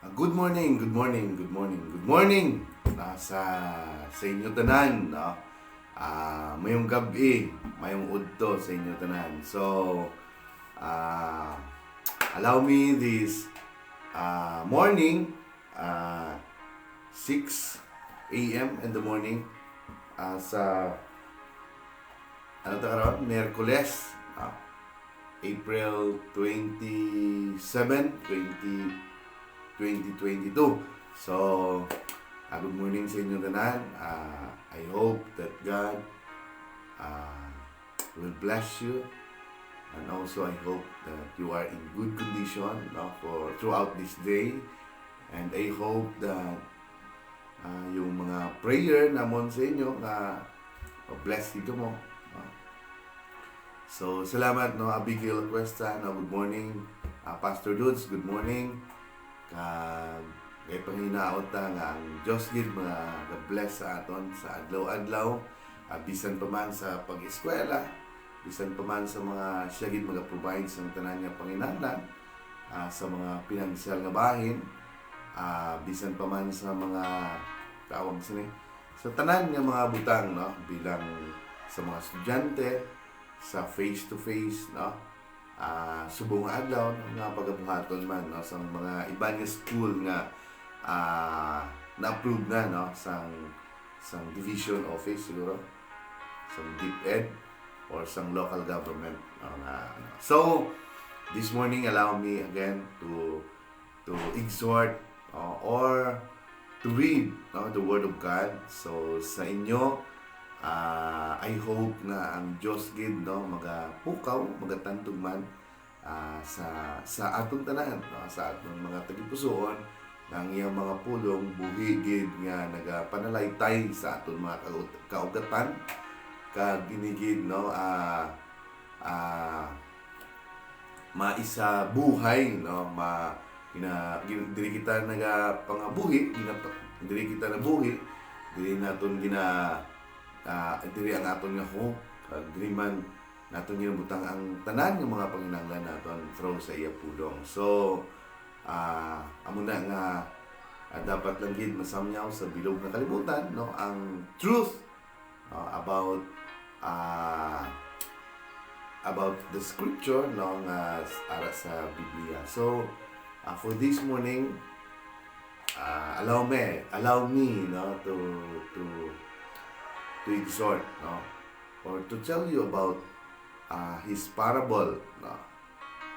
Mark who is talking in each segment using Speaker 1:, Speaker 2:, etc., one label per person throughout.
Speaker 1: Good morning, good morning, good morning, good morning sa inyo tanan, no? Mayong gabi, mayong udto sa inyo tanan. So, ah, allow me this morning, 6 a.m. in the morning, sa ano ta karon, Miyerkules, April 27, 2022. So, good morning sa inyo tanan. I hope that God uh, will bless you, and also I hope that you are in good condition, no, for throughout this day. And I hope that yung mga prayer namon sa inyo na bless dito mo. No? So, salamat, no, Abigail Cuesta, no, good morning. Pastor Dudes, good morning. Kay panginaot nga ang Diyos gid mga bless sa aton sa adlaw-adlaw, bisan pa man sa pag-eskwela, bisan pa man sa mga siya gid mga-provide sa tanan nga panginahanglan, sa mga pinansyal nga bahin, bisan pa man sa mga tawag sini sa tanan nga mga butang, no, bilang sa mga estudyante sa face to face, no, subong adlaw nga pagabuhaton man, no, sa mga iban nga school nga na-approve na, no, sang division office siguro, sang DepEd or sang local government, no, so this morning allow me again to exhort or to read, no, the word of God. So sa inyo, I hope na ang Diyos gid, no, magapukaw, magatantog man sa atong tanan, no, sa atong mga tagipusoon ng iyang mga pulong buhi gid nga nagapanalaitay sa atong mga kaugatan kag dinigid, no, maisa buhay, no, diri kita nagapangabuhi, diri kita nabuhi, diri naton diri ang aton nga hope, diri man naton ginabutang ang tanan ng mga panginahanglan naton through sa iya pulong. So, amo na nga dapat lang gid masamyaw sa bilog na kalibutan, no, ang truth about the scripture, no, nga ara sa Biblia. So, for this morning, allow me, no, to exhort, no, or to tell you about his parable, no.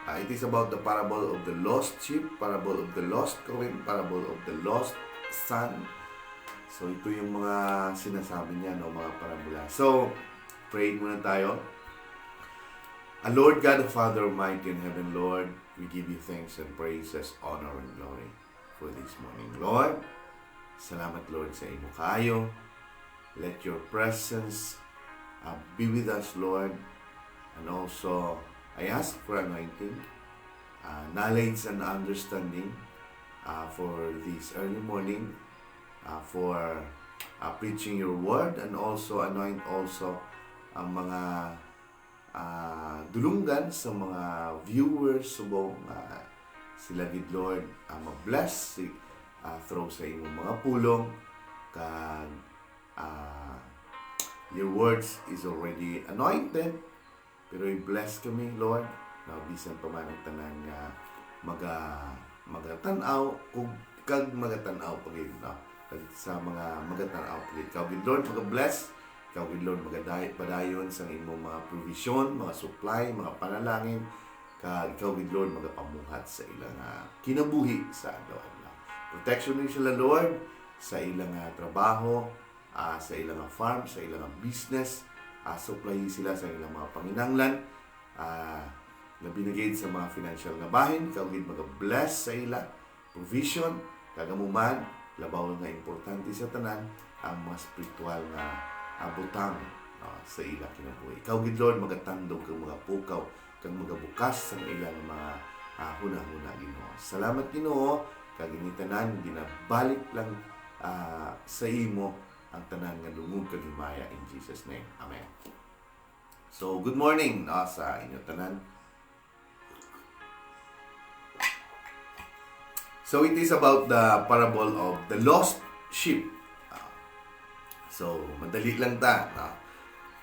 Speaker 1: It is about the parable of the lost sheep, parable of the lost coin, parable of the lost son. So, ito yung mga sinasabi niya, no, mga parabola. So, pray muna tayo. Lord God, the Father Almighty in heaven, Lord, we give you thanks and praises, honor and glory for this morning. Lord, salamat, Lord, sa imo kayo. Let your presence be with us, Lord. And also, I ask for anointing, knowledge and understanding for this early morning, for preaching your word, and also anoint also ang mga dulungan sa mga viewers subong sila gid, Lord, ma-bless through sa imong mga pulong kag your words is already anointed, pero i-bless kami, Lord, na bisan pa man ang tanan nga magatan-aw kag magatan-aw pagid, no, sa mga magatan-aw pagid. Ikaw gid, Lord, mag-bless. Ikaw gid, Lord, padayon sa imong mga provision, mga supply, mga panalangin. Ikaw gid, Lord, magapamuhat sa ilang kinabuhi sa adlaw-adlaw. Protection ni sila, Lord, sa ilang trabaho, sa ilang farm, sa ilang business. Supply sila sa ilang mga panginahanglan, na binigay sa mga financial na bahin. Ikaw gid mag-bless sa ila provision, kagamuman labaw nga importante sa tanan ang mga spiritual na butang sa ila kinabuhi. Ikaw gid, Lord, magatandog kang mga pukaw kang magabukas sa ilang mga hunahuna, Ginoo. Salamat, Ginoo, kag ini tanan ginabalik lang sa imo ang tanan nga lungog kag himaya, in Jesus name. Amen. So, good morning, no, sa inyo tanan. So it is about the parable of the lost sheep. So madali lang ta.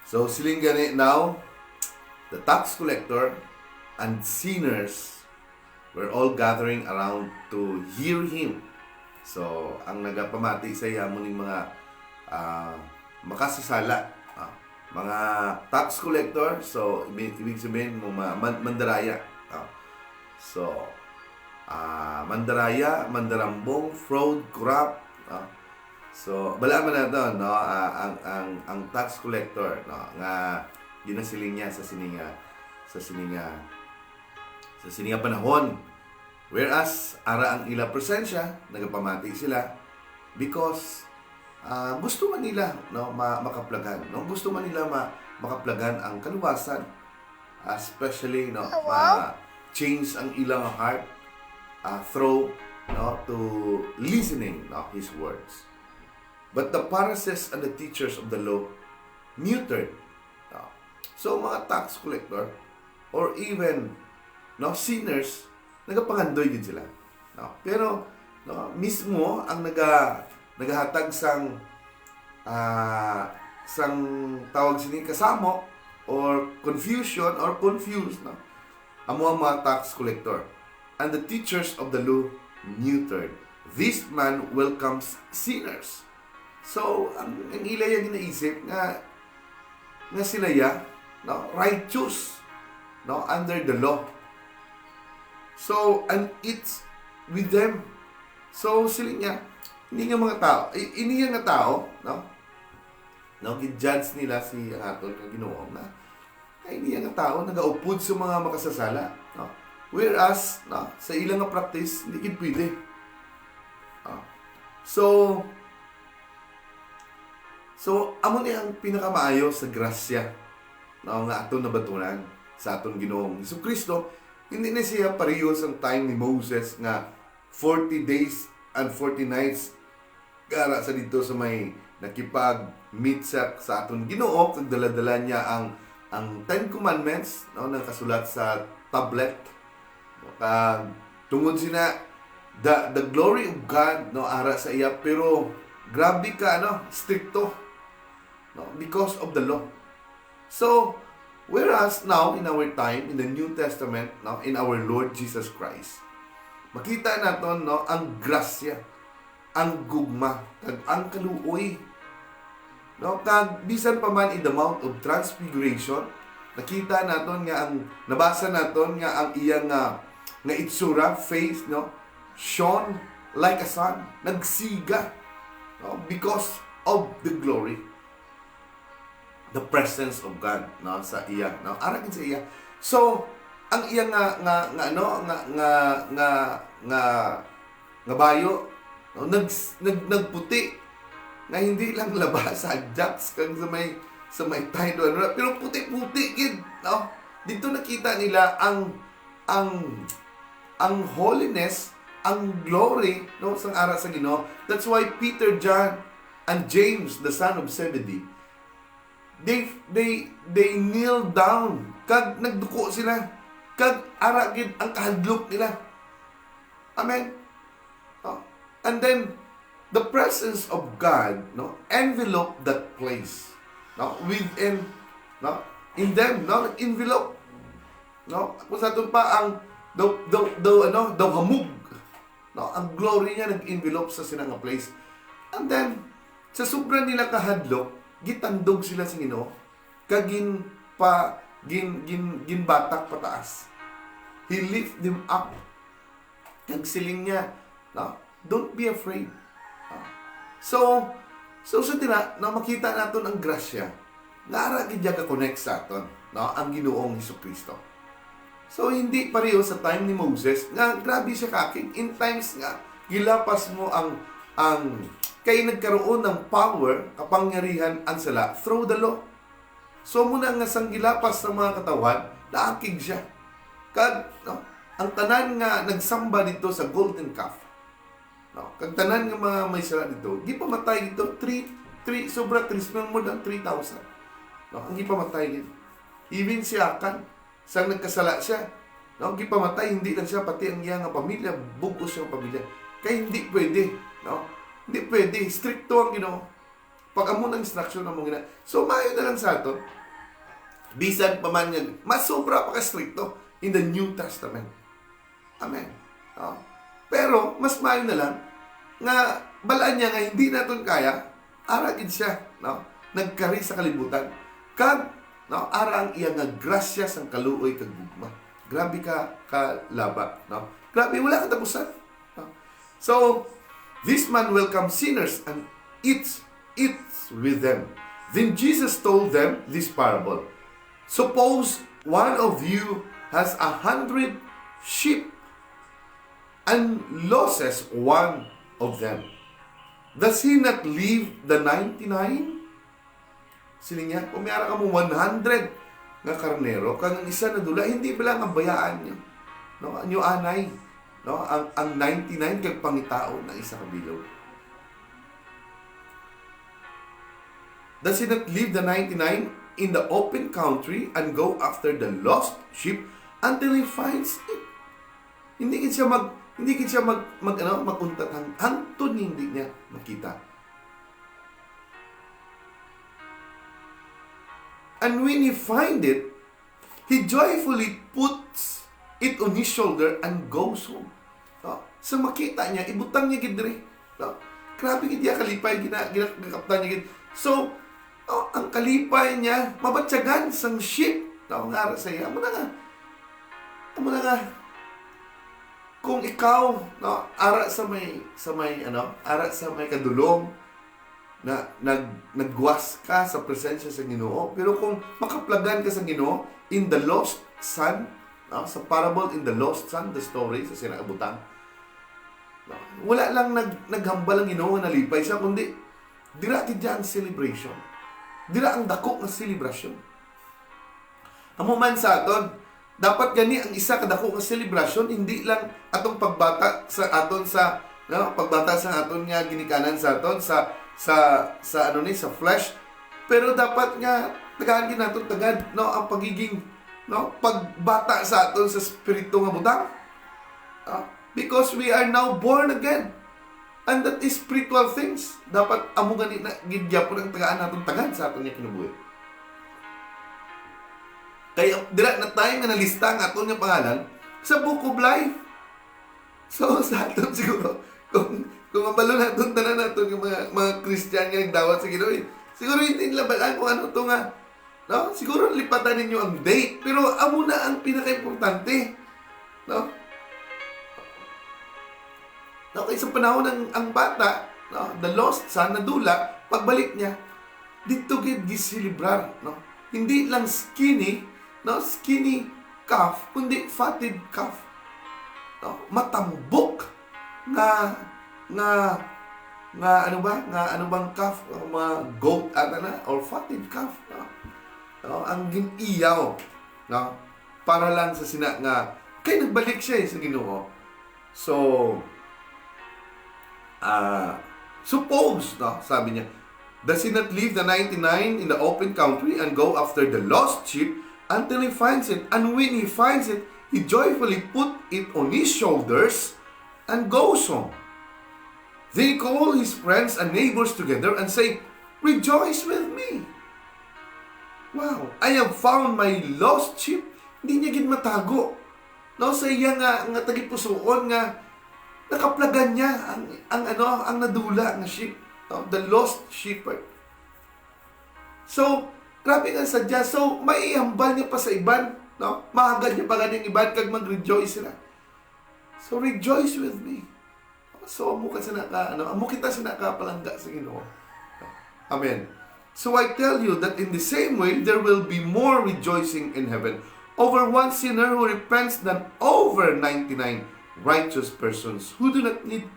Speaker 1: So siling gani now, the tax collector and sinners were all gathering around to hear him. So ang nagapamati sa iya muning mga makasasala, mga tax collector, so ibig sabihin mo mandaraya. So mandaraya, mandarambong, fraud, corrupt. So bala man na to, no, ang tax collector, no, nga ginasiling niya sa sininga panahon. Whereas ara ang ila presensya, nagapamati sila because gusto man nila, no, makaplagan, no, gusto man nila makaplagan ang kaluwasan, especially, no, change ang ilang heart through, no, to listening, no, his words. But the Pharisees and the teachers of the law neutered. So mga tax collector or even, no, sinners, nagapangandoy din sila. No? Pero, no, mismo ang nagahatag sang tawag sini kasamo or confusion or confused, no, amo ang mga tax collector and the teachers of the law neutered. This man welcomes sinners. So ang ilaya ginaisip nga sila no, righteous, no, under the law. So and it's with them. So sila niya hindi nga mga tao, ini nga tao, no, gi-judge nila si atol kag Ginoo na hindi nga tao nagaupod sa mga makasasala, no. Whereas, no, sa ilang nga practice hindi gid pwede. So amo ni ang pinakamaayo sa grasya, no, nga aton nabatunan sa aton Ginoong Hesukristo. Hindi na siya pareho sa time ni Moses nga 40 days and 40 nights gara sa dito sa may nakipag-meet sa aton Ginoo kag dala-dala niya ang 10 commandments, no, nakasulat sa tablet. Kag tungod sina the glory of God, no, ara sa iya, pero grabe ka, no, stricto, no, because of the law. So whereas now in our time in the New Testament, no, in our Lord Jesus Christ, makita naton, no, ang grasya, ang gugma, kag ang kaluoy, no, kag bisan pa man in the Mount of Transfiguration, nakita naton nga ang nabasa naton nga ang iyang nga itsura, face, no, shone like a sun, nagsiga, no, because of the glory, the presence of God, no, sa iya, no, aragin sa iya. So ang iya nga bayo, no, nagputi na hindi lang labas sa jacks kang sa may tide, ano, pero puti-puti gid, no. Dito nakita nila ang holiness, ang glory, no, sang ara sa Ginoo. That's why Peter, John, and James, the son of Zebedee, they kneel down, kag nagduko sila, kag ara gid ang kahadlok nila. Amen. And then the presence of God, no, envelop that place, no, within, no, in them, no, envelope, no, kung sa aton pa ang daw hamog, no, ang glory niya nag-envelope sa sinang place. And then sa sobra nila kahadlok, gitandog sila sa Ginoo, kag ginbatak pataas. He lift them up, kag siling niya, no, don't be afraid. So sa tina, na makita naton ang grasya nga ara gid ka connect sa aton, no, ang Ginoong Hesukristo. So hindi pareho sa time ni Moses nga grabe siya kakig. In times nga gilapas mo ang kay nagkaroon ng power, kapangyarihan ang sala through the law. So muna nga sang gilapas sa mga katawan, naakig siya. Kag, no, ang tanan nga nagsamba dito sa golden calf, no, kag tanan nga mga may sala dito, gipamatay dito 3 sobra 3 more than 3,000. No, ang gipamatay dito. Even si Akan, sang nagkasala siya, No, gipamatay hindi lang siya pati ang iyang pamilya, bugos yung pamilya. Kaya hindi pwede, no? Hindi pwede, stricto ang Ginoo. Pag amo ng instruction na mo gina. So maayo na lang sa ato. Bisan pa man yan, mas sobra pa ka stricto in the New Testament. Amen. No? Pero mas maayo na lang nga balaan niya nga hindi naton kaya, aragid siya, no? Nagkari sa kalibutan. Kag no, ara ang iya nga grasya sang kaluoy kag gugma. Grabe ka kalaba, no? Grabe, wala kang tapusan. No? So, this man welcomes sinners and eats with them. Then Jesus told them this parable. Suppose one of you has 100 sheep and loses one of them. Does he not leave the 99? Sili niya, kung mayroon ka mo 100 nga karnero, kang isa na dula, hindi ba lang ang bayaan niyo? No? Anyo anay. No? Ang 99 kag pangitao ng isa ka bilog. Does he not leave the 99 in the open country and go after the lost sheep until he finds it? Hindi siya maguntat hangtod hindi niya makita. And when he find it, he joyfully puts it on his shoulder and goes home. No? So makita niya, ibutang niya gidre. No? Grabe gid niya kalipay ginakaptan niya gid. So ang kalipay niya mabatyagan sang sheep. No, nga sa iya. Amo na nga. Kung ikaw, no, ara sa may kadulong na nagwas ka sa presensya sa Ginoo, pero kung makaplagan ka sa Ginoo in the lost son, no, sa parable in the lost son, the story sa sinaabutang, no, wala lang naghambal ang Ginoo na nalipay siya, kundi dira gid ang celebration, dira ang dako nga selebrasyon. Amo man sa aton, dapat gani ang isa ka dako nga selebrasyon, hindi lang atong pagbata sa aton sa, no, pagbata sa aton nga ginikanan sa aton sa flesh, pero dapat nga tagahan naton tagad, no, ang pagiging, no, pagbata sa aton sa espiritu nga butang, because we are now born again, and that is spiritual things. Dapat amo gani na gidyapon ang tagaan naton tagad sa aton nga kinabuhi. Kaya dira na tayo nga nalista ang aton nga pangalan sa Book of Life. So sa aton siguro kung mabalo natin, tanan natin yung mga Christian nga nagdawat sa Ginoo, siguro hindi nila balaan kung ano ito nga. No? Siguro lipatan ninyo ang date, pero amo na ang pinaka-importante. No? Okay, sa panahon ng ang bata, no, the lost son, nadula, pagbalik niya, dito gisilibrar. No? Hindi lang skinny skinny calf, kundi fatted calf. No? Matambok nga ano bang calf, mga goat or fatted calf, no? Ang giniyaw, no? Para lang sa sina nga kay nagbalik siya sa Ginoo. So suppose, no, sabi niya, does he not leave the 99 in the open country and go after the lost sheep until he finds it? And when he finds it, he joyfully put it on his shoulders and goes home. They call his friends and neighbors together and say, "Rejoice with me. Wow, I have found my lost sheep." Hindi niya gid matago. No, sa iya nga tagipusoon nga nakaplagan niya ang nadula nga sheep, no? The lost shepherd. So, grabe nga sadya. So, maihambal niya pa sa iban, no? Mahagad niya pa ganing iban kag mag-rejoice sila. So, rejoice with me. So, amo kita sa nakapalangga sa Ginoo. Amen. So, I tell you that in the same way, there will be more rejoicing in heaven over one sinner who repents than over 99 righteous persons who do not need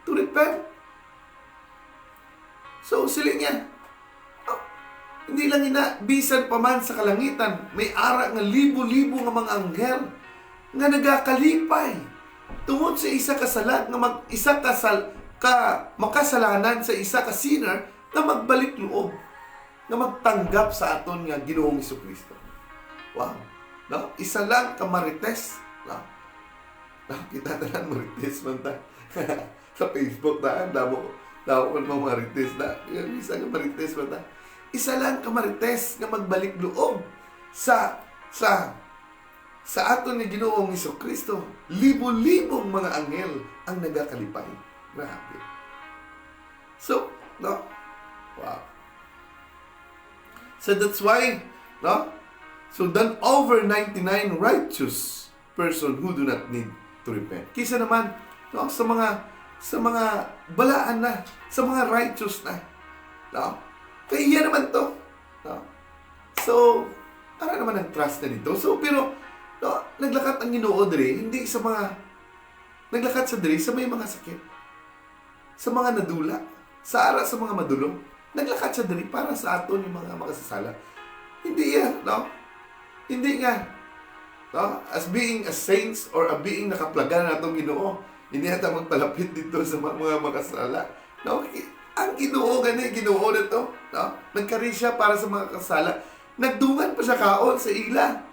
Speaker 1: to repent. So, sila niya, hindi lang bisan pa man sa kalangitan, may ara nga libo-libo nga mga anghel nga nagakalipay tungod sa isa makasalanan sa isa ka sinner na magbalik loob, na magtanggap sa aton nga Ginoong Hesukristo. Wow. No? Isa lang ka marites, No? Kita tanan marites man ta. Sa Facebook na, damo ko ng marites na. Yung isa nga marites man ta. Isa lang ka marites nga magbalik loob sa aton ni Ginoong Hesukristo. Libo-libong mga anghel ang nagakalipay. Grabe. So, no? Wow. So that's why, no? So then over 99 righteous person who do not need to repent. Kisa naman, no, sa mga balaan na, sa mga righteous na. No? Kaya yan naman to. No? So, para naman ang trust na dito. So, pero, no, naglakat ang Ginoo diri, hindi sa mga, naglakat sa diri, sa may mga sakit. Sa mga nadula. Sa mga madulong. Naglakat sa diri para sa aton yung mga makasasala. Hindi yan, no? Hindi nga. No? As being a saints or a being nakaplaga na itong Ginoo, hindi natin magpalapit dito sa mga makasala. No? Ang Ginoo, Ginoo na ito. No? Nagkari siya para sa mga kasala. Nagdungan pa siya kaon sa ila.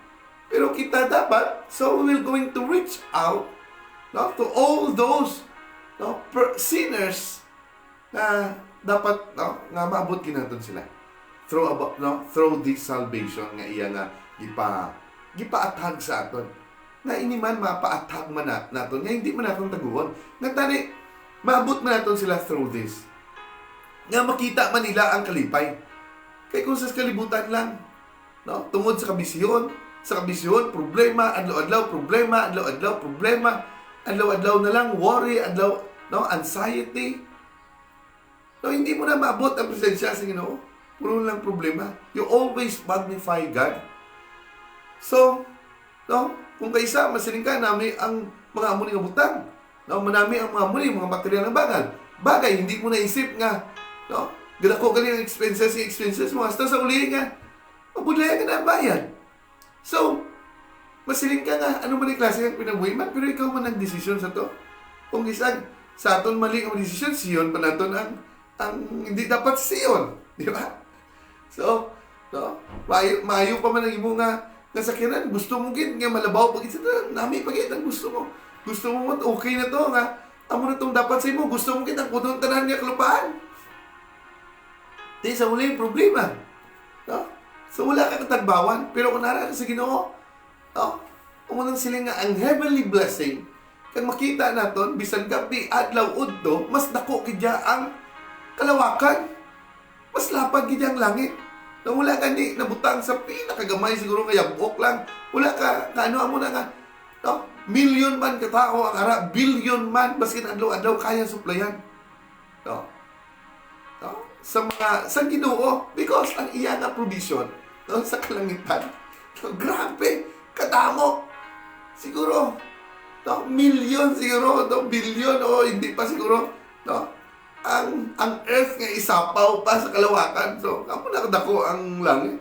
Speaker 1: Pero kita dapat, so we're going to reach out, no, to all those, no, sinners na dapat, no, nga maabot kinaton sila through this salvation nga iya nga gipaatag sa aton. Na iniman mapaatag man naton nga hindi man naton taguon. Nga tani maabot man naton sila through this. Nga makita man nila ang kalipay. Kay kung sa kalibutan lang, no, tungod sa kabisyon, problema, adlaw-adlaw problema, adlaw-adlaw problema, adlaw-adlaw na lang worry, adlaw, no, anxiety. No, hindi mo na maabot ang presensya sa Ginoo. Puro lang problema. You always magnify God. So, no, kung kaysa masiling ka nami ang mga amuni nga butang, no, manami ang mga amuni, mga material ng bagay, hindi mo naisip nga, no, gadako gali ang expenses mo, hasta sa uli nga, mabudlaya ka na ang bayad. So, masiling ka nga, ano man yung klase ng pinabuhi man, pero ikaw man ang desisyon sa to. Kung isang, sa aton mali ang desisyon, siyon pa naton ang hindi dapat siyon. Di ba? So, no, maayo pa man ang imo nga sakiran, gusto mo gid nga malabaw pag isa nami pagit ang gusto mo. Gusto mo okay na to nga amo na tong dapat sa imo, gusto mo gid ang pudong tanan nga kalupaan. Di sa uli problema. No? So wala ka katagbawan, pero kung nara sa Ginoo, no? Umunang sila nga ang heavenly blessing kag makita naton bisan gabi adlaw udto, mas dako kidya ang kalawakan. Mas lapad kidya ang langit. Na wala ka ni nabutang sa pinakagamay siguro nga yabok lang. Wala ka kaano mo na nga, no? Million man ka tao ang ara, billion man baskin adlaw-adlaw kaya suplayan. No? No? Sa Ginoo, because ang iya nga provision, no, sa kalangitan. No, grabe, kadamo. Siguro, no, million siguro, no, billion o hindi pa siguro, no? Ang earth nga isapaw pa sa kalawakan. So, kapo nakadako ang langit.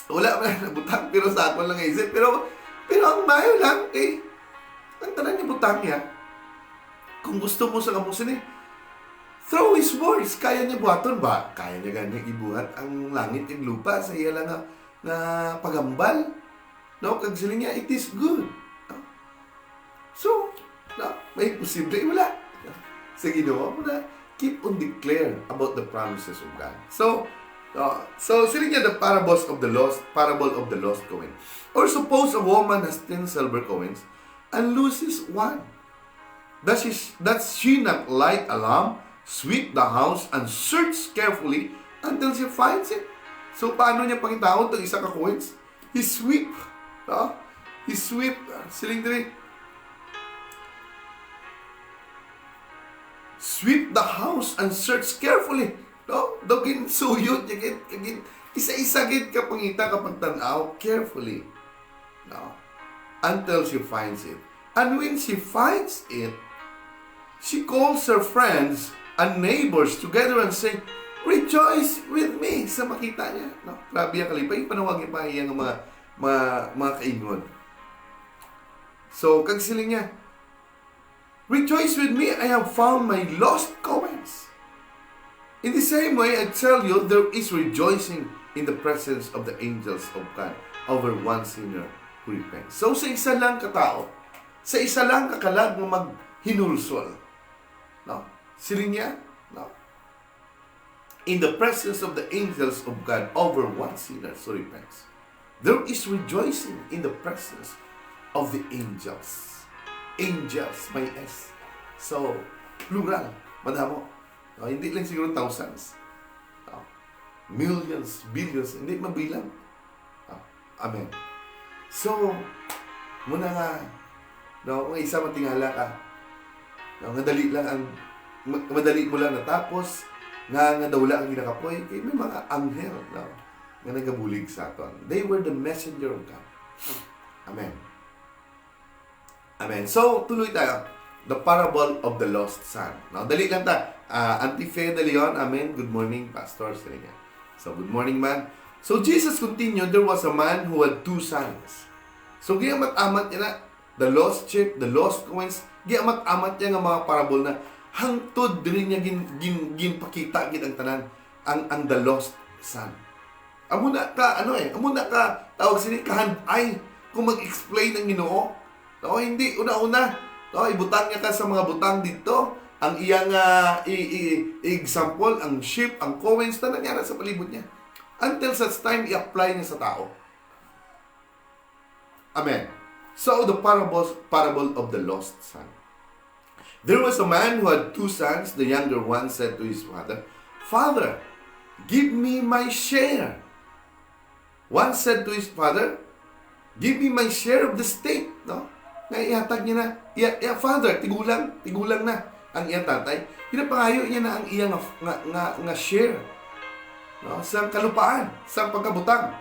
Speaker 1: Wala man nabutang, pero sa ako lang isip. Pero ang mayo lang, ang tanan niya butang niya, kung gusto mo sa kamusin through His words, kaya niya buhaton ba? Kaya niya ganyan ibuhat ang langit at lupa sa iya lang na pagambal. No? Kag sila niya, it is good. No? So, no, may posible, wala. Sa Ginoo mo na, keep on declare about the promises of God. So sila niya the parable of the lost coin. Or suppose a woman has 10 silver coins and loses one. Does she not light a lamp, sweep the house, and search carefully until she finds it? So, paano niya pangitaon itong isa ka coins? He sweep. No? He sweep. Siling diri. Sweep the house and search carefully. No? Dogin suyod. Isa-isa gid ka pangita kapag tanaw carefully. No? Until she finds it. And when she finds it, she calls her friends and neighbors together and say, "Rejoice with me." Sa makita niya. No? Grabe ang kalipay. Panawag niya pa iyang mga kaingon. So, kag siling niya, "Rejoice with me, I have found my lost coins." In the same way, I tell you, there is rejoicing in the presence of the angels of God over one sinner who repents. So, sa isa lang katao, sa isa lang kakalag ng maghinulsol, no? Sila niya, no? In the presence of the angels of God over one sinner who repents. There is rejoicing in the presence of the angels. Angels, may S. So, plural, madamo. No? Hindi lang siguro thousands. No? Millions, billions, hindi mabilang. No? Amen. So, muna nga, no, kung isa matingala ka, no, madali mo lang natapos, nga daw lang ang ginakapoy, kay may mga anghel, no, nga nagabulig sa aton. They were the messenger of God. Amen. Amen. So, tuloy tayo. The parable of the lost son. No, dali lang ta. Auntie Fe de Leon, amen. Good morning, Pastor. So, good morning, man. So, Jesus continued, there was a man who had 2 sons. So, giyamat-amat niya na, the lost sheep, the lost coins, giyamat-amat niya nga mga parable na hangtod din niya ginpakita gid ang tanan ang the lost son. Amo na ka tawag sini kahanay kung mag-explain ang Ginoo. No, hindi una-una. No, ibutang niya ka sa mga butang dito ang iyang example, ang sheep, ang coins na nangyari sa palibot niya. Until such time i-apply niya sa tao. Amen. So the parable of the lost son. There was a man who had 2 sons. The younger one said to his father, "Father, give me my share." One said to his father, "Give me my share of the estate." No? Naihatag niya na, father, tigulang na ang iyang tatay. Pinapangayo niya na ang iyang nga share. No? Sa kalupaan, sa pagkabutang.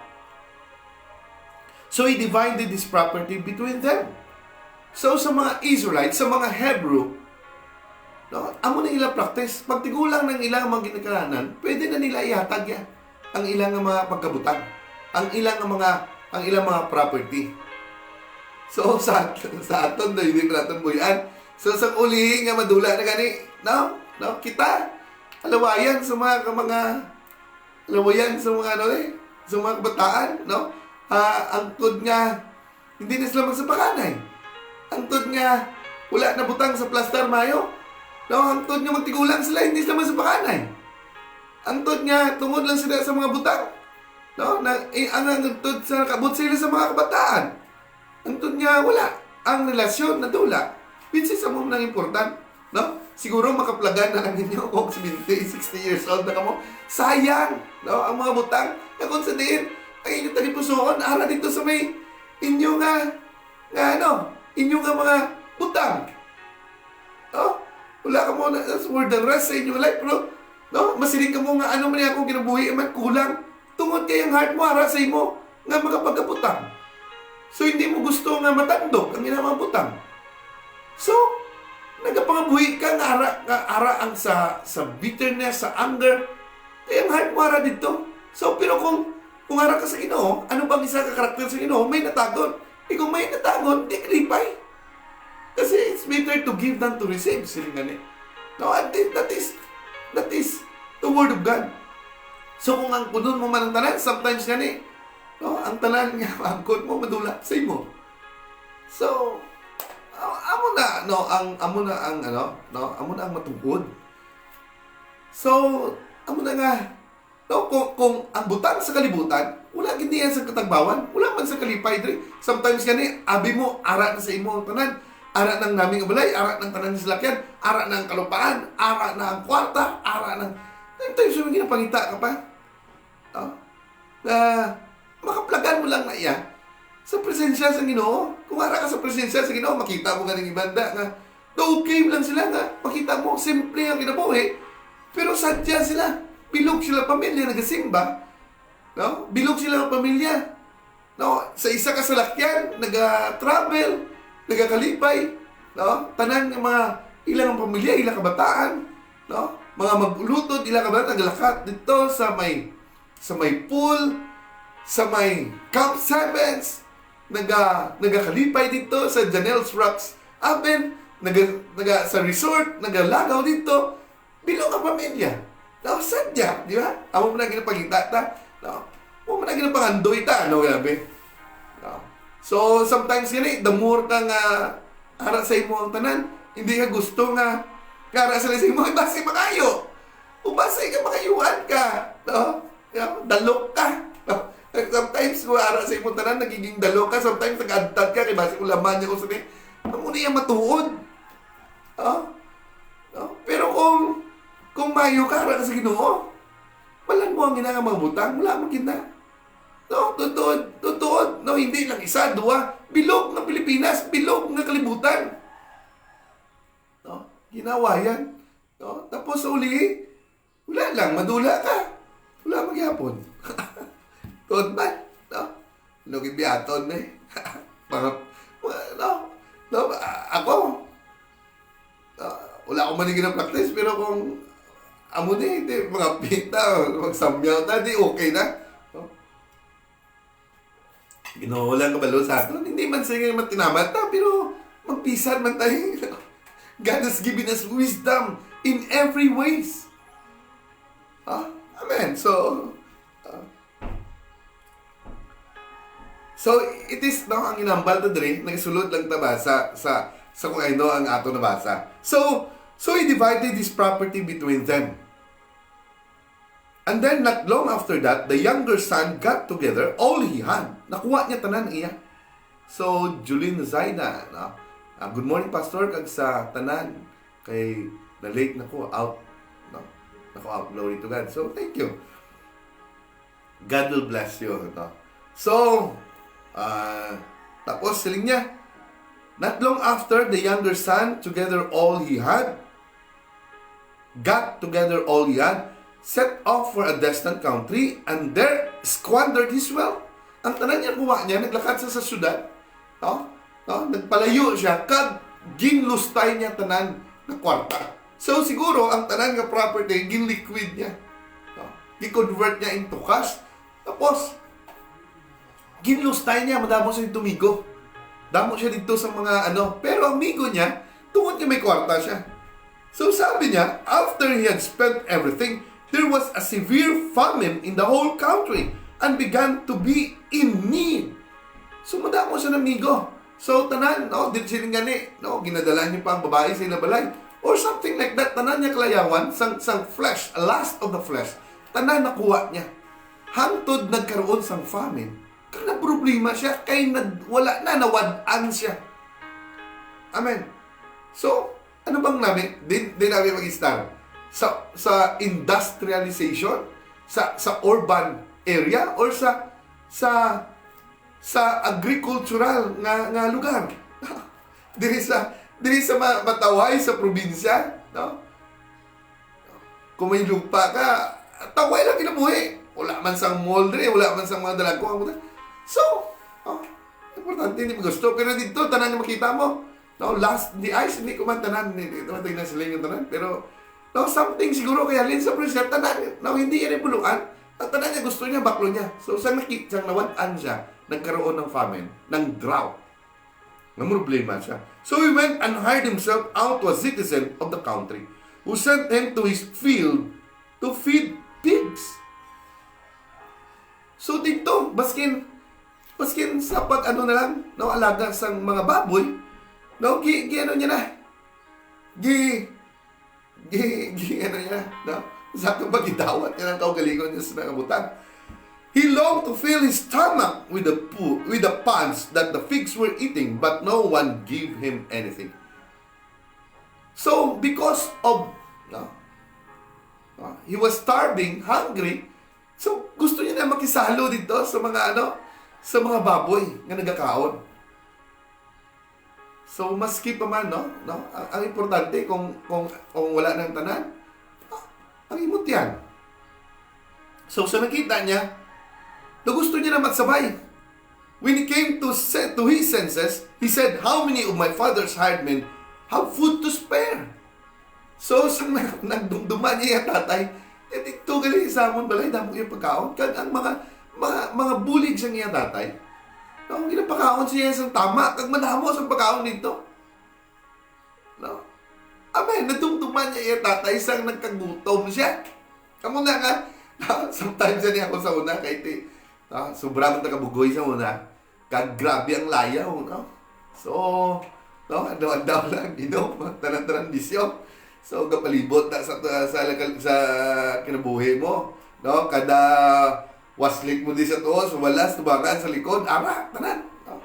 Speaker 1: So he divided his property between them. So sa mga Israelites, sa mga Hebrew, no, amo na ilang practice. Pag tigulang ng ilang mga ginagalanan, pwede na nila ihatag yan ang ilang mga pagkabutang, ang ilang mga property. So sa aton na hindi pa natin buyan. So sa uli nga madula na gani, no, kita alawayan sa mga sa mga kabataan, no? Angtod nga hindi na sila magsapakanay. Angtod nga wala na butang sa plaster mayo. No, angtod nga magtigulang sila, hindi sila magsapakanay. Angtod nga tungod lang sila sa mga butang. No, ang angtod sa kabot sila sa mga kabataan. Angtod nga wala ang relasyon na dula. Which is among nang important, no? Siguro makaplagan na lang ninyo kung 70, 60 years old na kamo. Sayang, no, ang mga butang na kung sa diin ay inyo talipusoon, ara dito sa may inyo nga mga butang. No? Wala ka mo na, that's for the rest sa inyong life, bro. No? Masiling ka mo nga, ano man ako kinabuhi, man kulang. Tungod kayang heart mo, ara sa imo, nga makapagkabutang. So, hindi mo gusto nga matandog ang ginamang butang. So, nagapangabuhi ka nga ara ang sa bitterness, sa anger, kayang heart mo ara dito. So, pero kung ara ka sa Ginoo, ano bang isa ka karakter sa Ginoo? May natagon. Kung may natagon, di klipay. Kasi it's better to give than to receive. Silingan eh. No, that is the word of God. So kung ang kudon mo man ang tanan, sometimes gani, no, ang tanan nga, ang kod mo, madula sa imo. So, amo na ang matungkod. So, amo na nga, no, kung ang butang sa kalibutan, wala gindi yan sa katagbawan, wala man sa kalipay diri. Sometimes gani, abi mo, ara na sa imo ang tanan, ara ng naming abalay, ara ng tanan sa lakyan, ara ng kalupaan, ara na ang kwarta, ara ng... Sometimes yung ginapangita ka pa. No? Makaplagan mo lang na iya sa presensya sa Ginoo. Kung ara ka sa presensya sa Ginoo, makita mo ganing ibanda nga, okay lang sila nga, makita mo, simple ang kinabuhi, pero sadya sila. Bilog sila pamilya, nagasimba. No? Bilog sila pamilya. No? Sa isa ka sa lakyan, naga-travel, nagakalipay. No? Tanan ng mga ilang pamilya, ilang kabataan. No? Mga maglutod, ilang kabataan, naglakat dito sa may pool, sa may Camp Sevens, nagakalipay dito sa Janelle's Rocks Aben, sa resort, nagalagaw dito. Bilog ang pamilya. No, sadya, di ba? Amo mo na ginapagita ta. No? Amo mo na ginapangandoy ta, no, grabe. So, sometimes gani, the more ka nga ara sa imo ang tanan, hindi ka gusto nga ara sa imo, base makayo. Ubasay ka, makayuan ka. No? Dalok ka. No? Sometimes, kung ara sa imo tanan, nagiging dalok ka. Sometimes, nag-adtad ka, kaya base kung laman niya kung sabi, amo niya matuod. No? Pero kung mayo ka, ara ka sa Ginoo, walang mo ang ginang mga butang, wala mo gina. No, totoo. No, hindi lang isa, dua. Bilog ng Pilipinas, bilog ng kalibutan. No, ginawa yan. No, tapos uli, wala lang, madula ka. Wala magyapon. Tuod ba? No, lugin biyaton eh. Ako, wala akong manigin ng practice, pero kung amo na mga pita, magsamyaw na, di okay na. Ginawalan ka balo sa atin. Hindi man sige man tinamata, pero magpisan man tayo. God has given us wisdom in every ways. Amen. So it is no ang inambal ta diri, nagsulod lang ta ba sa kung ano ang ato nabasa. So he divided his property between them. And then, not long after that, the younger son got together all he had. Nakuha niya tanan iya. So, Julene Zaina, no? Good morning, Pastor. Kag sa tanan, kay na-late na ko out. No? Nako-out, glory to God. So, thank you. God will bless you. No? So, tapos siling niya, not long after, the younger son, together all he had, got together all he had, set off for a distant country, and there squandered his wealth. Ang tanan niya kuha niya, naglakad sa syudad, nagpalayo siya, kag ginlustay niya tanan na kwarta. So siguro, ang tanan nga property, ginliquid niya. Gi-convert niya into cash. Tapos, ginlustay niya, madamo siya dito migo. Damo siya dito sa mga pero ang migo niya, tungod niya may kwarta siya. So sabi niya, after he had spent everything, there was a severe famine in the whole country and began to be in need. So, madamo siya ng migo. So, tanan, dito siya gani, ginadala niya pa ang babae sa ilabalay. Or something like that. Tanan niya kalayawan, sang flesh, a lust of the flesh. Tanan nakuha niya. Hantod nagkaroon sang famine. Kaya na problema siya, kay wala na, nawadaan siya. Amen. So, ano bang namin? Di namin mag-start. Sa industrialization, sa urban area, or sa agricultural nga lugar. diri sa mataway sa probinsya, no? Kung may lupa ka, taway lang kinabuhi. Wala man sang mall diri, wala man sang mga dalagko. So, importante hindi mo gusto, pero dito tanan na makita mo. No, last the eyes hindi ko man tanan, hindi man tingnan sila yung tanan, pero something siguro kaya lin sa present tanan, hindi yan buluan. Ang tanan niya gusto niya, baklo niya. So sang nawadaan siya, nagkaroon ng famine, ng drought. Ng problema siya. So he went and hired himself out to a citizen of the country, who sent him to his field to feed pigs. So dito, baskin sa alaga sa mga baboy, niya na. Sa itong pagidawat niya ng kaugaligon niya sa nangabutan. He longed to fill his stomach with the pans that the pigs were eating, but no one gave him anything. So, because of he was starving, hungry, so gusto niya na makisalo dito sa mga baboy nga nagakaon. So, maski pa man, ang importante, kung wala ng tanan, ang imot yan. So, sa nakita niya, gusto niya na magsabay. When he came to his senses, he said, "How many of my father's hired men have food to spare?" So, sa nagdumduman niya yung tatay, dito gali sa amon balay, damo yung pagkaon. Kag ang mga bulig sa niya tatay, ginapakaon siya sa tama, kag madamo sa pagkaon dito. Amen, nadumduman niya yung tatay sang nagkagutom siya. Kamu na nga, sometimes yan ako sa una, kahit sobrang nakabugoy sa una, Kag grabe ang layaw, no? So, no, andaw lang, tanan-tanan bisyo. So, kapalibot na sa kinabuhi mo, no? Kada waslik mo di sa tuos, walas, tubangan sa likod, ara, tanan. No?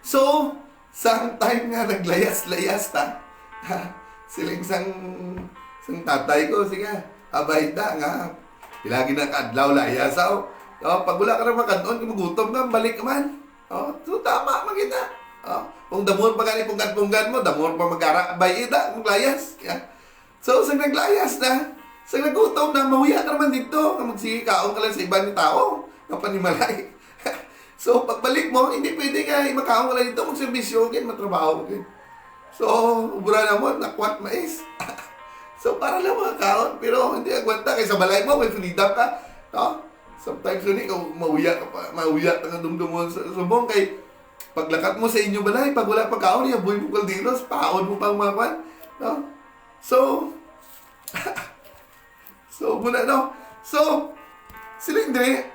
Speaker 1: So, sang time nga naglayas-layas ta, siling sang tatay ko, sige, abay ta nga, ilagi na kadlaw layasaw. No, pag wala ka na makanon, magutom ka, balik ka man. Oh, so tama, magita. Oh, kung damor pa gani punggan mo, damor pa magara, bay ida, maglayas. Yeah. So, sa naglayas na, sa nagutom na, mahuya ka naman dito, magsikaon ka lang sa iba ni tao, kapanimalay. So, pagbalik mo, hindi pwede ka, makaon ka lang dito, magservisyo, matrabaho. So, ubura na mo, nakwat mais. So, para lang makakaon, pero hindi agwanta, kaysa balay mo, may freedom ka. No? Sometimes yun, ikaw, mauya ka dumdum mo sa subong, kay paglakat mo sa inyo balay, pag wala pagkaon, yaboy mo kaldiros, paon mo pang mapan. No? So, so, muna, no? So, silindre,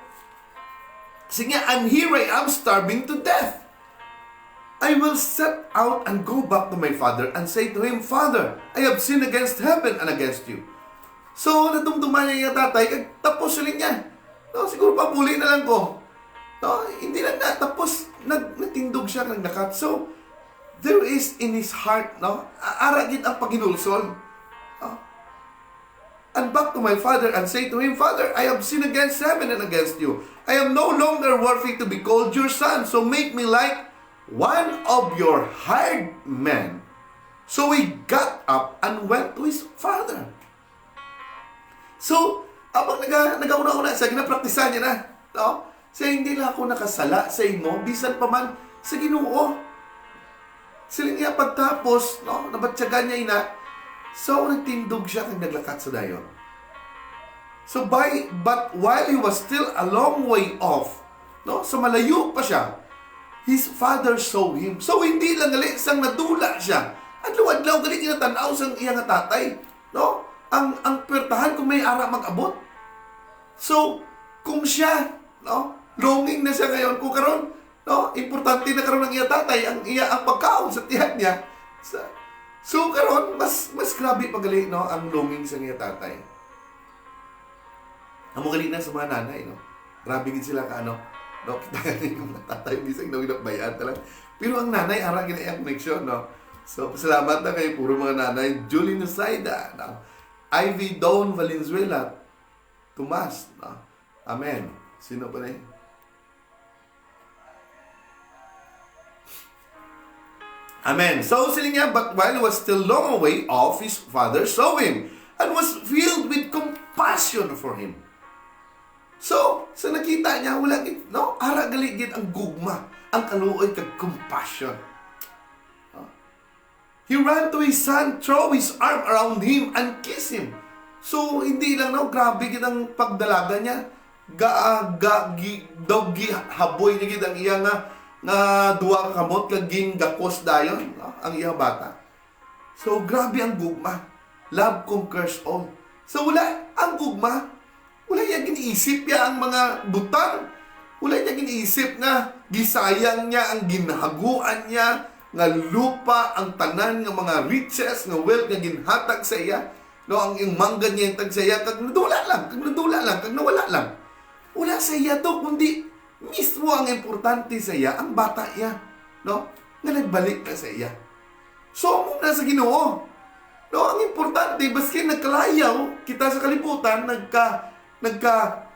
Speaker 1: sige, and here I am starving to death. I will set out and go back to my father and say to him, Father, I have sinned against heaven and against you. So, nadumduman niya yung tatay, tapos siling niya. No, siguro papuli na lang ko. No, hindi lang na, tapos nagtindog siya, nagnakat. So, there is in his heart, no, aragit ang paginulsol. No? And back to my father and say to him, Father, I have sinned against heaven and against you. I am no longer worthy to be called your son, so make me like one of your hired men. So he got up and went to his father. So, abang nagauna-una sa ginapraktisan niya na, no? Siya, hindi lang ako nakasala sa imo, bisan pa man sa Ginoo. Sila niya pagtapos, no, nabatyagan niya ina, so nagtindog siya kang naglakat sa dayon. So but while he was still a long way off, no, so malayo pa siya, his father saw him. So hindi lang gali sang nadula siya. Adlaw-adlaw gali kinatanaw sang iyang tatay, no? Ang pertahan kung may ara mag-abot. So kung siya, no, longing na siya ngayon kung karon, no, importante na karon ang iya tatay, ang pagkaon sa tiyan niya. So karon mas grabe pagali, no, ang longing sa iya tatay. Amo gali na sa mga nanay, no. Grabe gid sila ka ano, no, kita gani yung mga tatay bisag nawinakbayan talaga. Pero ang nanay ara gid ang connection, no. So salamat na kay puro mga nanay, Julie Nusaida, no. Ivy Dawn Valenzuela, Tomas, no. Amen. Sino pa na yun? Amen. So sila niya, but while he was still long away off, his father saw him and was filled with compassion for him. So, sa nakita niya, wala gid, no? Ara galigid ang gugma, ang kaluoy kag compassion. He ran to his son, threw his arm around him, and kissed him. So, hindi lang, no? Grabe gid ang pagdalaga niya. Doggi haboy ni gid ang iya nga duwa ka kamot kag ging gakos dayon, no? Ang iya bata. So, grabe ang gugma. Love conquers all. So, wala ang gugma. Wala niya giniisip niya ang mga butang. Wala niya giniisip nga gisayang niya ang ginahaguan niya nga lupa, ang tanan nga mga riches, nga wealth nga ginhatag sa iya. No, ang mangga niya yung tag sa iya, kag nadula lang, kag nawala lang. Wala sa iya to, kundi mismo ang importante sa iya, ang bata iya. No? Nga nagbalik na sa iya. So, muna sa Ginoo. No, ang importante, baski nagkalayaw, kita sa kalibutan,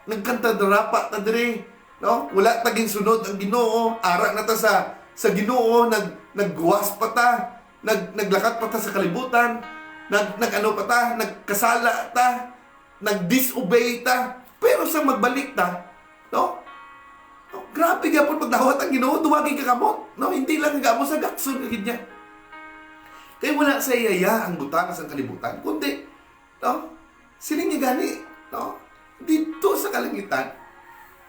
Speaker 1: nagkantadarapa ta diri, no? Wala taging sunod ang Ginoo, ara na ta sa Ginoo, nagguwas pa ta, naglakat pa ta sa kalibutan, nagano pa ta, nagkasala ta, nagdisobey ta, pero sa magbalik ta, no? No, grabe gyapon pagdawat ang Ginoo, duwagi ka kamot, no? Hindi lang gamo sa gatson gid niya. Kaya wala sa iyaya ang butang sa kalibutan, kundi, no? Siling niya gani, no? Dito sa kalangitan,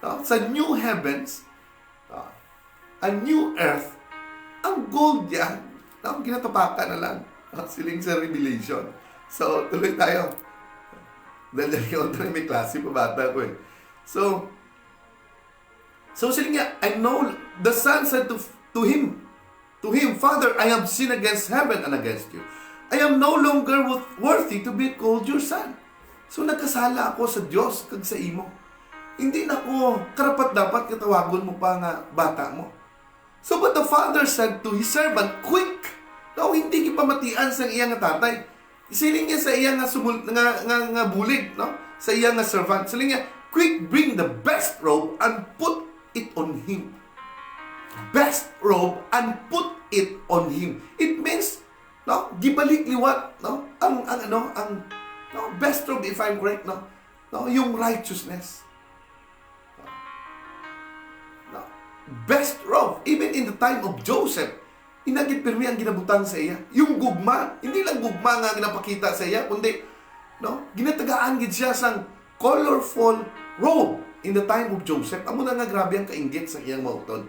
Speaker 1: no? Sa new heavens, no? A new earth, ang gold yan, no? Ginatapakan na lang, no? Siling sa Revelation. So, tuloy tayo. Dahil yung may klase pa bata ko eh. So, So sila niya, I know, the son said to him, Father, I have sinned against heaven and against you. I am no longer worthy to be called your son. So nagkasala ako sa Diyos kag sa imo. Hindi na ko karapat-dapat katawagon mo pa nga bata mo. So but the father said to his servant, quick! No, hindi kipamatian sa iyang tatay. Siling niya sa iyang nga bulig, no? Sa iyang nga servant. Siling niya, quick, bring the best robe and put it on him. Best robe and put it on him. It means, no, gibalik liwat, no? Ang best robe, if I'm correct, no? No, yung righteousness. No. Best robe, even in the time of Joseph, inagit pirmi ang ginabutang sa iya. Yung gugma, hindi lang gugma nga ginapakita sa iya, kundi, no, ginatagaan gid siya sang colorful robe in the time of Joseph. Amo na nga grabe ang kainggit sa iyang mautod.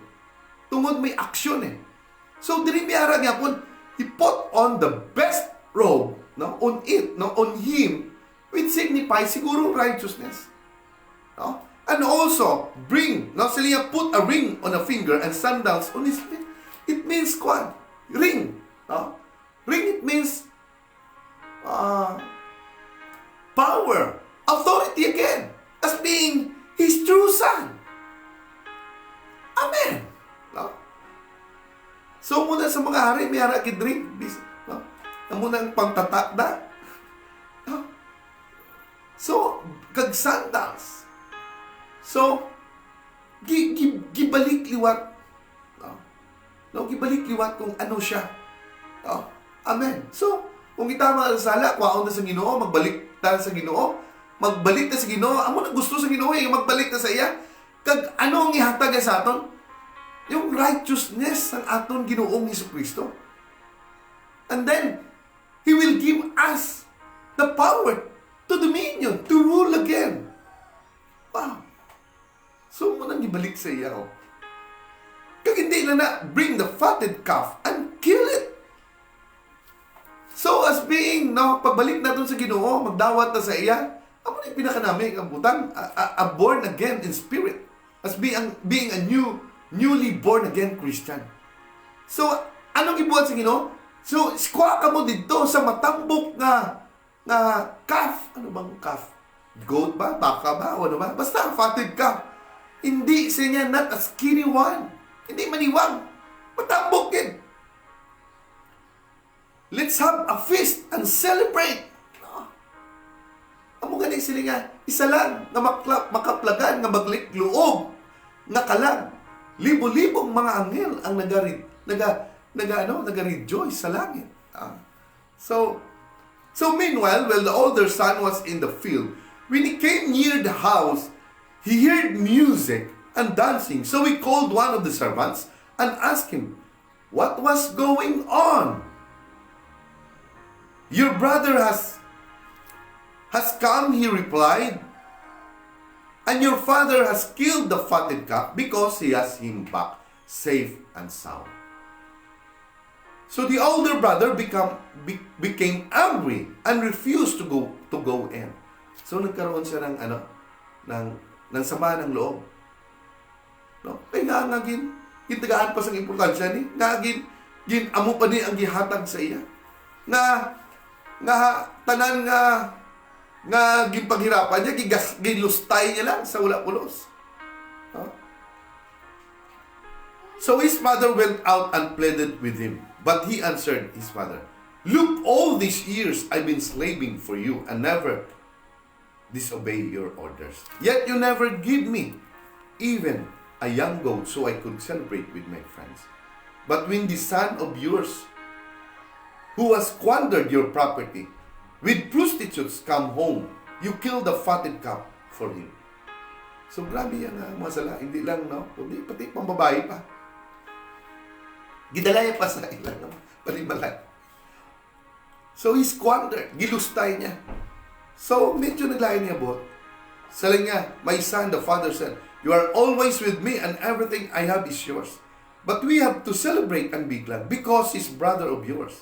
Speaker 1: Tungod may aksyon eh. So diri miara nga pun, he put on the best robe, no, on it, no, on him, which signifies siguro righteousness. No? And also bring, no, sila put a ring on a finger and sandals on his feet. It means kwan, ring, no? Ring, it means power, authority again, as being his true son. Amen. No? So muna sa mga hari, may hara kidring, no? Muna ang pangtatakda. No? So, kag sandals. So, gibalik liwat. No? No, gibalik liwat kung ano siya. No? Amen. So, kung itama sa sala, kwaon na sa Ginoo, magbalik ta sa Ginoo, magbalik ta sa Ginoo, amo na gusto sa Ginoo, magbalik ta sa iya. Kag ano ang ihatag sa aton? Yung righteousness ng aton Ginoong Jesucristo. And then, He will give us the power to dominion, to rule again. Wow. So, munang ibalik sa iya. Oh. Kag hindi na bring the fatted calf and kill it. So, as being, no, pagbalik na sa Ginoo, magdawat na sa iya, ano yung pinakanami ang butang? A born again in spirit. As being a newly born again Christian. So, anong ibuhat sa Ginoo? So, squawk ka mo dito sa matambok nga calf. Ano bang calf? Goat ba? Baka ba? O ano ba? Basta, fatted calf. Hindi siya not a skinny one. Hindi maniwang. Matambok din. Let's have a feast and celebrate. No. Amo ganing sila nga, isa lang na makaplagan, nga maglikluog, nga kalang. Libo-libong mga anghel ang nag-rejoice sa langit. So meanwhile, while the older son was in the field, when he came near the house, he heard music and dancing. So he called one of the servants and asked him, what was going on? Your brother has come, he replied, and your father has killed the fatted calf because he has him back safe and sound. So the older brother became angry and refused to go in. So nagkaroon siya ng sama ng loob. No? Kaya nga tagaan pa sa importansya ni, gin amo pa ni ang gihatag sa iya. Nga tanan nga gipaghirapan niya, gilustay niya lang sa wala pulos. No? So his father went out and pleaded with him. But he answered his father, look, all these years I've been slaving for you and never disobey your orders. Yet you never give me even a young goat so I could celebrate with my friends. But when the son of yours, who has squandered your property with prostitutes, come home, you kill the fatted calf for him. So grabe yan masala. Hindi lang, no? Kundi pati pambabae pa. Gidalaya pa sa ilang palimalay. So he squandered. Gilustay niya. So medyo naglayan niya bot. Saling niya, my son, the father said, you are always with me and everything I have is yours. But we have to celebrate and be glad because this brother of yours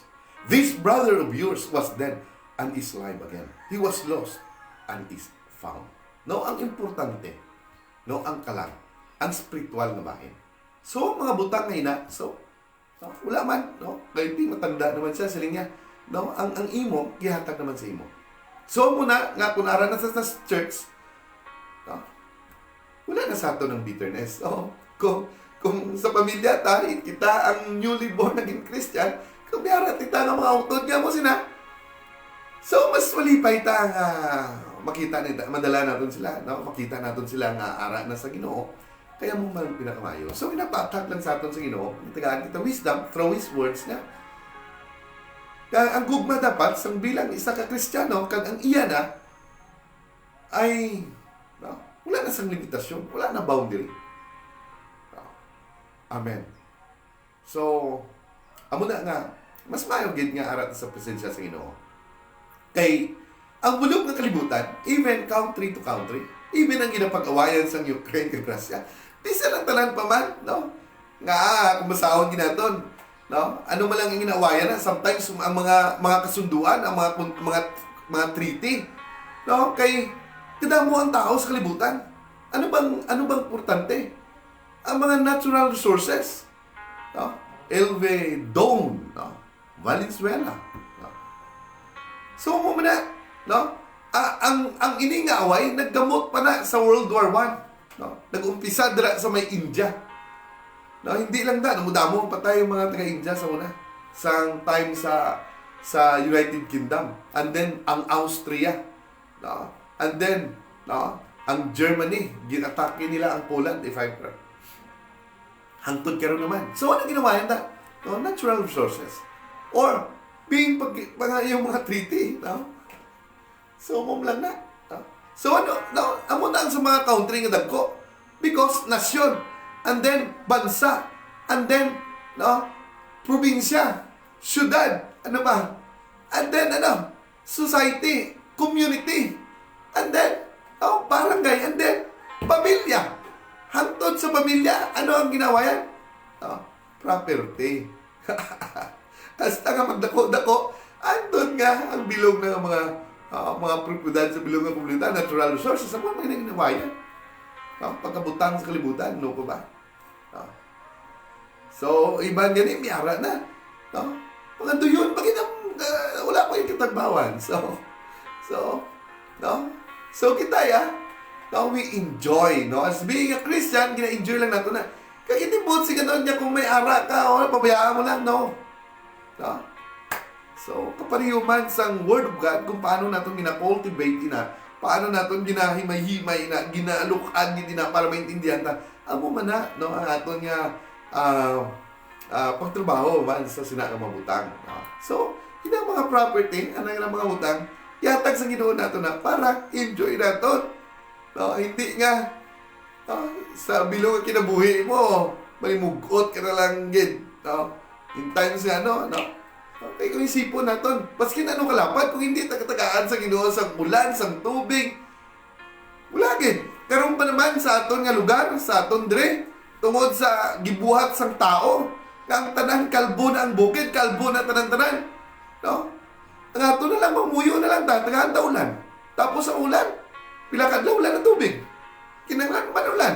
Speaker 1: was dead and is alive again. He was lost and is found. No, ang importante, no, ang kalang, ang spiritual na bahin. So, mga butang na ina, so, no, wala man, no? Kahit di matanda naman siya, siling niya, no? Ang imo, gihatag naman sa imo. So, muna, nga, kung aran na sa church, no? Wala na sa ato ng bitterness. So, kung sa pamilya tayo, kita ang newly born naging Christian, kung biyara, kita ng mga utod nga mo sina. So, mas malipay ta nga makita nila, madala natin sila, no? Makita natin sila nga ara na sa Ginoo. Kaya mo man pinakamayo. So, inapatak lang sa atin sa Ginoo, itagaan kita wisdom through His words nga. Kaya ang gugma dapat, sang bilang isa ka Kristiyano, kag ang iya na, ay, no? Wala na sang limitasyon, wala na boundary. No? Amen. So, amo na nga, mas mayogid nga arat sa presensya sa Ginoo. Kay, ang bulog ng kalibutan, even country to country, even ang ginapag-awayan sa Ukraine kag Russia, di silang tanan pa man, no? Nga, kung masahon ginaton, no? Ano man lang ang ginawayan na, sometimes ang mga kasunduan, ang mga treaty, no? Kay, kadamo ang tao sa kalibutan. Ano bang importante? Ang mga natural resources, no? Elve Dome, no? Valenzuela, no? So, mo na, no? Ang ining nga away, naggamot pa na sa World War I. No? Nag-umpisa dira sa may India. No? Hindi lang da, namudamo patay yung mga taga-India sa una. Sa time sa United Kingdom. And then, ang Austria. No? And then, no? Ang Germany. Ginatake nila ang Poland, if I'm correct. Hangtod karon naman. So, ano ginawa yan da? No? Natural resources. Or, being yung mga treaty. No? So, mom lang na. So, amo na sa mga country nga dagko. Because, nasyon. And then, bansa. And then, no, probinsya. Syudad. Ano ba? And then, society. Community. And then, barangay. And then, pamilya. Hantod sa pamilya. Ano ang ginawa yan? Property. Hasta nga magdako-dako. Andun nga ang bilog ng mga propriedad sa bilog ng komunidad, natural resources, sa mga ginawa yan. Pagkabutang sa kalibutan, no pa ba? So, iba ganyan, miyara na. Mga duyon, bakit wala pa yung kitagbawan? So, kita we enjoy, no? As being a Christian, gina-enjoy lang nato na. Kaya itibot si ganon niya kung may ara ka, o pabayaan mo lang, no? So, kaparihuman sang Word of God kung paano natin gina-cultivate na, paano natin ginahimay-himay na, ginaalukad na para maintindihan na, amo man na, no, ang aton nga pagtrabaho man sa sinakang mabutang. So, hindi mga property, ang mga butang, yatag sa Ginoo nato na para enjoy naton. No, hindi nga sa bilog kinabuhi mo, malimugot ka na lang gid. No? In times nga, no? Okay, kung isipon natin, paskin ano kalapad, kung hindi taga-tagaan sa Ginoo, sa ulan, sa tubig, wala gid. Karon pa naman sa aton nga lugar, sa aton dire, tungod sa gibuhat sang tao, nga ang tanan kalbo na ang bukid, kalbo na tanan-tanan. No? Ang ato na lang, mamuyo na lang, tagaan ta ulan. Tapos sa ulan, pila kadlaw ulan ng tubig. Kinanglan man ulan.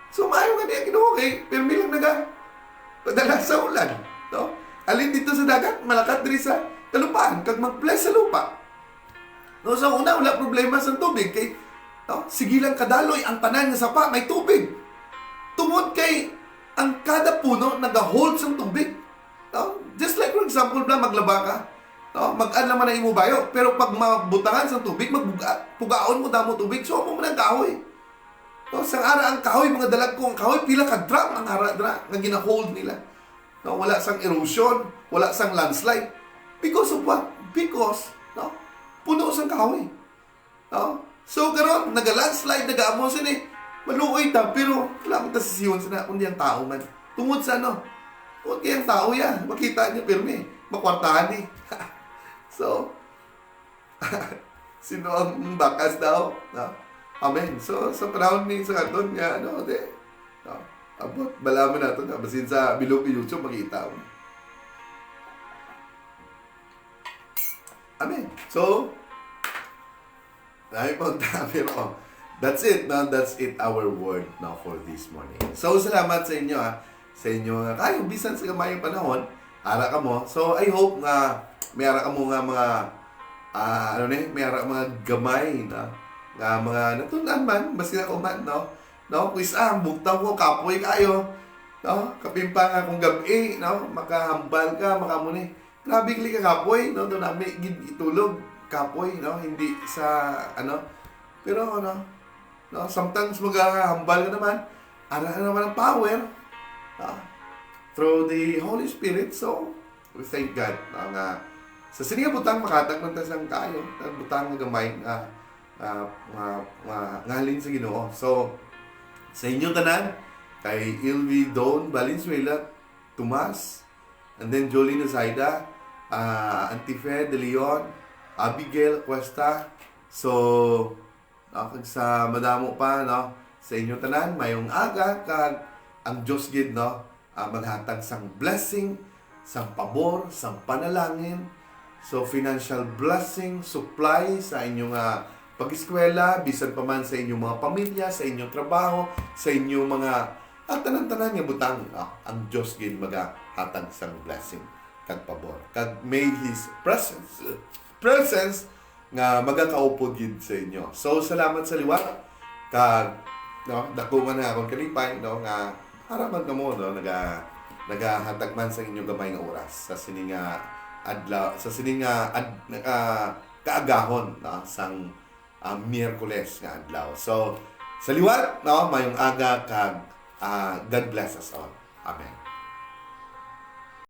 Speaker 1: So maayo nga niya Ginoo kay pirmi lang padala sa ulan. No? Alin dito sa dagat, malakat diri sa kalupaan, kag mag-bless sa lupa. No, sa una, wala problema sa tubig. Kay, sige lang kadaloy, ang tanan nga sapa, may tubig. Tungod kay, ang kada puno, nag-hold sa tubig. No? Just like, for example, maglaba ka, mag-an naman na imo bayo, pero pag mabutangan sa tubig, pugaon mo damo tubig, so mo man ang kahoy. No? Sang ara ang kahoy, mga dalag kong kahoy, pila ka drum ang ara nga gina-hold nila. No, wala sang erosion, wala sang landslide. Because of what? Because, puno sang kahoy. So, karon naga-landslide, naga-amo sini, maluoy ta, pero wala man ta sa siyon sina, kundi ang tao man. Tungod sa tungod kay ang tao yan, makita niya pirmi, makwartahan ni. So, sino ang bakas daw? Amen. So, sa panahon ni sa katon nga, abot, balaman nato na. Basin sa bilog ni YouTube, makita mo. Amen. So, dahil po pero That's it, no? That's it, our word now for this morning. So, salamat sa inyo, sa inyo, kayo, bisan sa gamayang panahon, ara ka mo. So, I hope nga, may ara ka mo nga mga, may ara mga gamay, na, nga mga natunan man, basta na man, no? No, kuis bugtaw ko, kapoy kayo, no? Kapimpa nga kung gabi, no? Makahambal ka, makamuni. Grabe kali ka kapoy, no? Doon namin itulog, kapoy, no? Hindi sa, pero, no, sometimes maghahambal ka naman, naman ang power through the Holy Spirit. So, we thank God. Nga, sa sininga butang makatag ng tasang kayo, butang ng gamay ngahalin sa Ginoo. So, sa inyong tanan, kay Ilvi Don Valenzuela, Tomas, and then Jolene Zaida, Antife De Leon, Abigail Cuesta. So, kag sa madamo pa, no, sa inyo tanan mayong aga kag ang Dios gid, no, maghatag sang blessing, sang pabor, sang panalangin, so financial blessing, supply sa inyong pag-eskwela, bisan pa man sa inyong mga pamilya, sa inyong trabaho, sa inyong mga tanan-tanan nga butang, ang Dios gid maghatag sang blessing kag pabor, kag may His presence nga magakaupo gid sa inyo. So, salamat sa liwat. Kag, no, dako man na akong kalipay, no, nga haraman ka mo, no, nagahatag man sa inyong gamay nga oras sa sininga adlaw, sa sininga kaagahon, no, sang Miyerkules nga adlaw. So, sa liwat, no, mayong aga kag God bless us all. Amen.